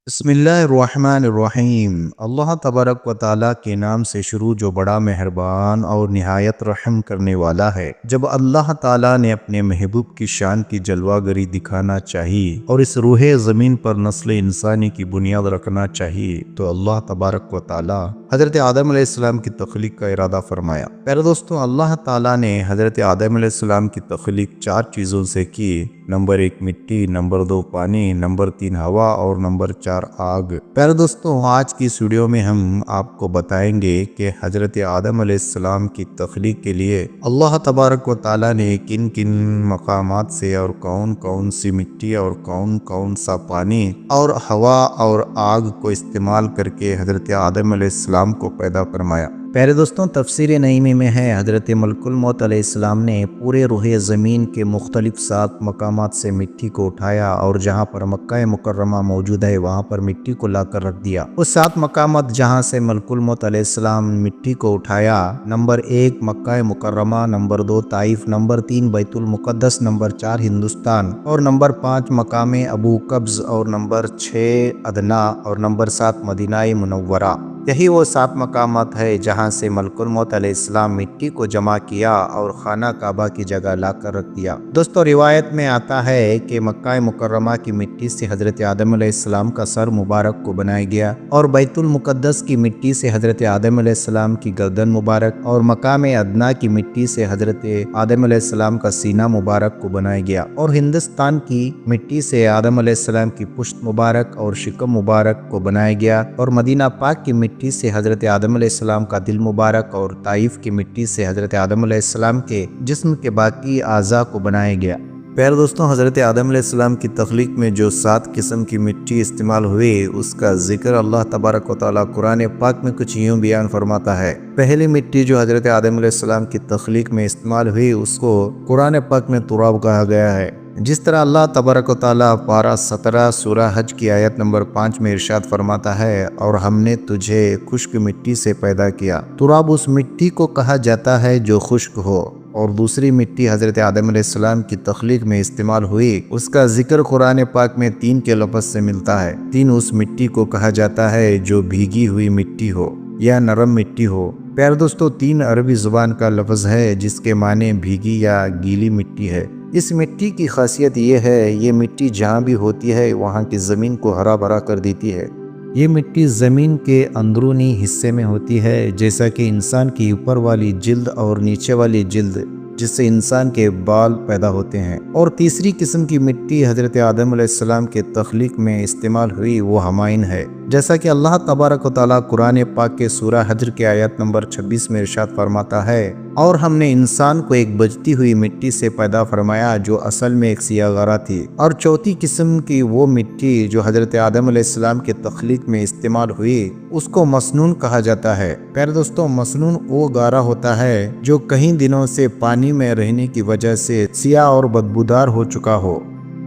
بسم اللہ الرحمن الرحیم۔ اللہ تبارک و تعالیٰ کے نام سے شروع جو بڑا مہربان اور نہایت رحم کرنے والا ہے۔ جب اللہ تعالیٰ نے اپنے محبوب کی شان کی جلوہ گری دکھانا چاہیے اور اس روح زمین پر نسل انسانی کی بنیاد رکھنا چاہیے تو اللہ تبارک و تعالیٰ حضرت آدم علیہ السلام کی تخلیق کا ارادہ فرمایا۔ پیارے دوستوں، اللہ تعالیٰ نے حضرت آدم علیہ السلام کی تخلیق 4 چیزوں سے کی۔ نمبر 1 مٹی، نمبر 2 پانی، نمبر 3 ہوا اور نمبر 4 آگ۔ پیارے دوستوں، آج کی اس ویڈیو میں ہم آپ کو بتائیں گے کہ حضرت آدم علیہ السلام کی تخلیق کے لیے اللہ تبارک و تعالیٰ نے کن کن مقامات سے اور کون کون سی مٹی اور کون کون سا پانی اور ہوا اور آگ کو استعمال کر کے حضرت آدم علیہ السلام کو پیدا فرمایا۔ پیارے دوستوں، تفسیر نعیمی میں ہے حضرت ملک الموت علیہ السلام نے پورے روح زمین کے مختلف 7 مقامات سے مٹی کو اٹھایا اور جہاں پر مکہ مکرمہ موجود ہے وہاں پر مٹی کو لا کر رکھ دیا۔ وہ 7 مقامات جہاں سے ملک الموت علیہ السلام مٹی کو اٹھایا: نمبر 1 مکہ مکرمہ، نمبر 2 طائف، نمبر 3 بیت المقدس، نمبر 4 ہندوستان اور نمبر 5 مقام ابو قبض اور نمبر 6 ادنا اور نمبر 7 مدینہ منورہ۔ یہی وہ 7 مقامات ہے جہاں سے ملک الموت علیہ السلام مٹی کو جمع کیا اور خانہ کعبہ کی جگہ لا کر رکھ دیا۔ دوستو، روایت میں آتا ہے کہ مکہ مکرمہ کی مٹی سے حضرت آدم علیہ السلام کا سر مبارک کو بنایا گیا اور بیت المقدس کی مٹی سے حضرت آدم علیہ السلام کی گردن مبارک اور مقام ادنا کی مٹی سے حضرت آدم علیہ السلام کا سینہ مبارک کو بنایا گیا اور ہندوستان کی مٹی سے آدم علیہ السلام کی پشت مبارک اور شکم مبارک کو بنایا گیا اور مدینہ پاک کی مٹی سے حضرت آدم علیہ السلام کا دل مبارک اور طائف کی مٹی سے حضرت آدم علیہ السلام کے جسم کے باقی اعضاء کو بنایا گیا۔ پیارے دوستوں، حضرت آدم علیہ السلام کی تخلیق میں جو 7 قسم کی مٹی استعمال ہوئی اس کا ذکر اللہ تبارک و تعالیٰ قرآن پاک میں کچھ یوں بیان فرماتا ہے۔ پہلی مٹی جو حضرت آدم علیہ السلام کی تخلیق میں استعمال ہوئی اس کو قرآن پاک میں تراب کہا گیا ہے۔ جس طرح اللہ تبارک و تعالیٰ پارہ 17 سورہ حج کی آیت نمبر 5 میں ارشاد فرماتا ہے، اور ہم نے تجھے خشک مٹی سے پیدا کیا۔ تراب اس مٹی کو کہا جاتا ہے جو خشک ہو۔ اور دوسری مٹی حضرت آدم علیہ السلام کی تخلیق میں استعمال ہوئی اس کا ذکر قرآن پاک میں 3 کے لفظ سے ملتا ہے۔ 3 اس مٹی کو کہا جاتا ہے جو بھیگی ہوئی مٹی ہو یا نرم مٹی ہو۔ پیارے دوستو، 3 عربی زبان کا لفظ ہے جس کے معنی بھیگی یا گیلی مٹی ہے۔ اس مٹی کی خاصیت یہ ہے، یہ مٹی جہاں بھی ہوتی ہے وہاں کی زمین کو ہرا بھرا کر دیتی ہے۔ یہ مٹی زمین کے اندرونی حصے میں ہوتی ہے، جیسا کہ انسان کی اوپر والی جلد اور نیچے والی جلد جس سے انسان کے بال پیدا ہوتے ہیں۔ اور تیسری قسم کی مٹی حضرت آدم علیہ السلام کے تخلیق میں استعمال ہوئی وہ ہمائن ہے، جیسا کہ اللہ تبارک و تعالیٰ قرآن پاک کے سورہ حجر کے آیت نمبر 26 میں ارشاد فرماتا ہے، اور ہم نے انسان کو ایک بجتی ہوئی مٹی سے پیدا فرمایا جو اصل میں ایک سیاہ غارہ تھی۔ اور چوتھی قسم کی وہ مٹی جو حضرت آدم علیہ السلام کے تخلیق میں استعمال ہوئی اس کو مسنون کہا جاتا ہے۔ پیارے دوستوں، مسنون وہ غارہ ہوتا ہے جو کئی دنوں سے پانی میں رہنے کی وجہ سے سیاہ اور بدبودار ہو چکا ہو۔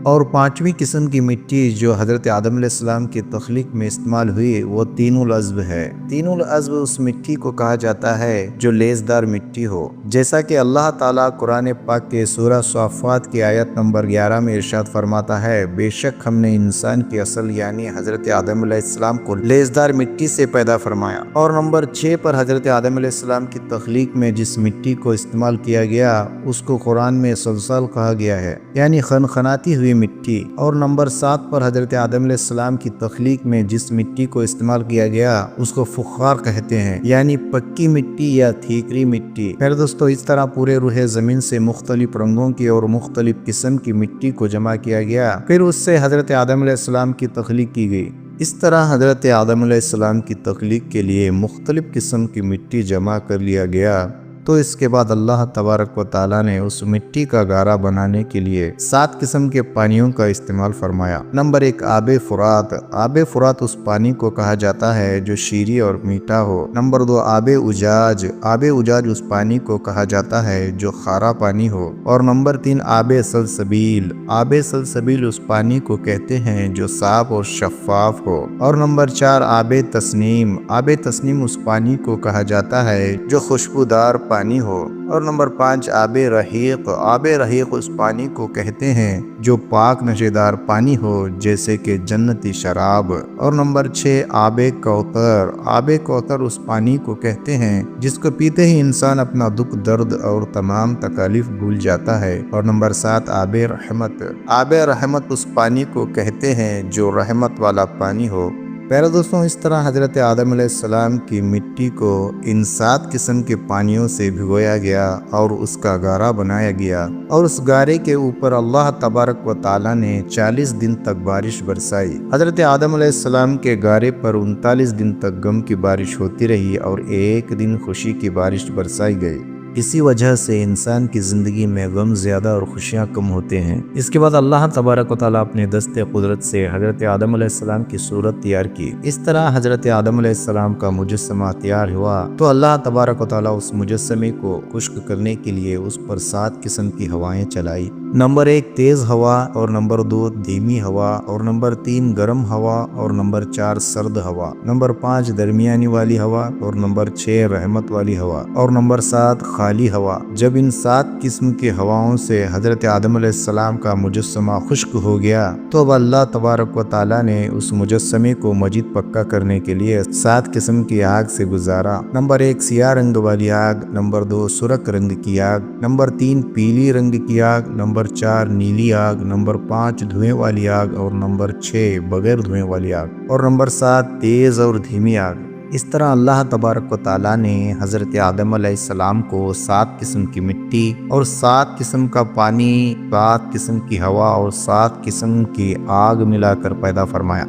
اور 5ویں قسم کی مٹی جو حضرت آدم علیہ السلام کی تخلیق میں استعمال ہوئی وہ طین العذب ہے۔ طین العذب اس مٹی کو کہا جاتا ہے جو لیسدار مٹی ہو، جیسا کہ اللہ تعالیٰ قرآن پاک کے سورہ صافات کی آیت نمبر 11 میں ارشاد فرماتا ہے، بے شک ہم نے انسان کی اصل یعنی حضرت آدم علیہ السلام کو لیسدار مٹی سے پیدا فرمایا۔ اور نمبر 6 پر حضرت آدم علیہ السلام کی تخلیق میں جس مٹی کو استعمال کیا گیا اس کو قرآن میں سلسال کہا گیا ہے، یعنی خنخناتی ہوئی مٹی۔ اور نمبر 7 پر حضرت آدم علیہ السلام کی تخلیق میں جس مٹی کو استعمال کیا گیا اس کو فخار کہتے ہیں، یعنی پکی مٹی یا تھیکری مٹی۔ پھر دوستو، اس طرح پورے روح زمین سے مختلف رنگوں کی اور مختلف قسم کی مٹی کو جمع کیا گیا، پھر اس سے حضرت آدم علیہ السلام کی تخلیق کی گئی۔ اس طرح حضرت آدم علیہ السلام کی تخلیق کے لیے مختلف قسم کی مٹی جمع کر لیا گیا، تو اس کے بعد اللہ تبارک و تعالیٰ نے اس مٹی کا غارہ بنانے کے لیے 7 قسم کے پانیوں کا استعمال فرمایا۔ نمبر 1 آب فرات۔ آب فرات اس پانی کو کہا جاتا ہے جو شیریں اور میٹھا ہو۔ نمبر 2 آب اجاج۔ آب اجاج اس پانی کو کہا جاتا ہے جو خارا پانی ہو۔ اور نمبر 3 آب سلسبیل۔ آب سلسبیل اس پانی کو کہتے ہیں جو صاف اور شفاف ہو۔ اور نمبر 4 آب تسنیم۔ آب تسنیم اس پانی کو کہا جاتا ہے جو خوشبودار پانی ہو۔ اور نمبر 5 آب رحیق۔ آب رحیق اس پانی کو کہتے ہیں جو پاک نشیدار پانی ہو جیسے کہ جنتی شراب۔ اور نمبر 6 آب کوثر۔ آب کوثر اس پانی کو کہتے ہیں جس کو پیتے ہی انسان اپنا دکھ درد اور تمام تکالیف بھول جاتا ہے۔ اور نمبر 7 آب رحمت۔ آب رحمت اس پانی کو کہتے ہیں جو رحمت والا پانی ہو۔ پیارے دوستوں، اس طرح حضرت آدم علیہ السلام کی مٹی کو ان 7 قسم کے پانیوں سے بھگویا گیا اور اس کا گارا بنایا گیا، اور اس گارے کے اوپر اللہ تبارک و تعالی نے 40 دن تک بارش برسائی۔ حضرت آدم علیہ السلام کے گارے پر 39 دن تک غم کی بارش ہوتی رہی اور 1 دن خوشی کی بارش برسائی گئی۔ اسی وجہ سے انسان کی زندگی میں غم زیادہ اور خوشیاں کم ہوتے ہیں۔ اس کے بعد اللہ تبارک و تعالیٰ اپنے دست قدرت سے حضرت آدم علیہ السلام کی صورت تیار کی۔ اس طرح حضرت آدم علیہ السلام کا مجسمہ تیار ہوا تو اللہ تبارک و تعالیٰ اس مجسمے کو خشک کرنے کے لیے اس پر 7 قسم کی ہوائیں چلائی۔ نمبر 1 تیز ہوا، اور نمبر 2 دھیمی ہوا، اور نمبر 3 گرم ہوا، اور نمبر 4 سرد ہوا، نمبر 5 درمیانی والی ہوا، اور نمبر 6 رحمت والی ہوا، اور نمبر 7 خالی ہوا۔ جب ان 7 قسم کی ہواؤں سے حضرت آدم علیہ السلام کا مجسمہ خشک ہو گیا تو اب اللہ تبارک و تعالیٰ نے اس مجسمے کو مزید پکا کرنے کے لیے 7 قسم کی آگ سے گزارا۔ نمبر 1 سیاہ رنگ والی آگ، نمبر 2 سرخ رنگ کی آگ، نمبر 3 پیلی رنگ کی آگ، نمبر 4 نیلی آگ، نمبر 5 دھوئیں والی آگ، اور نمبر 6 بغیر دھوئیں والی آگ، اور نمبر 7 تیز اور دھیمی آگ۔ اس طرح اللہ تبارک و تعالیٰ نے حضرت آدم علیہ السلام کو 7 قسم کی مٹی اور 7 قسم کا پانی، 7 قسم کی ہوا اور 7 قسم کی آگ ملا کر پیدا فرمایا۔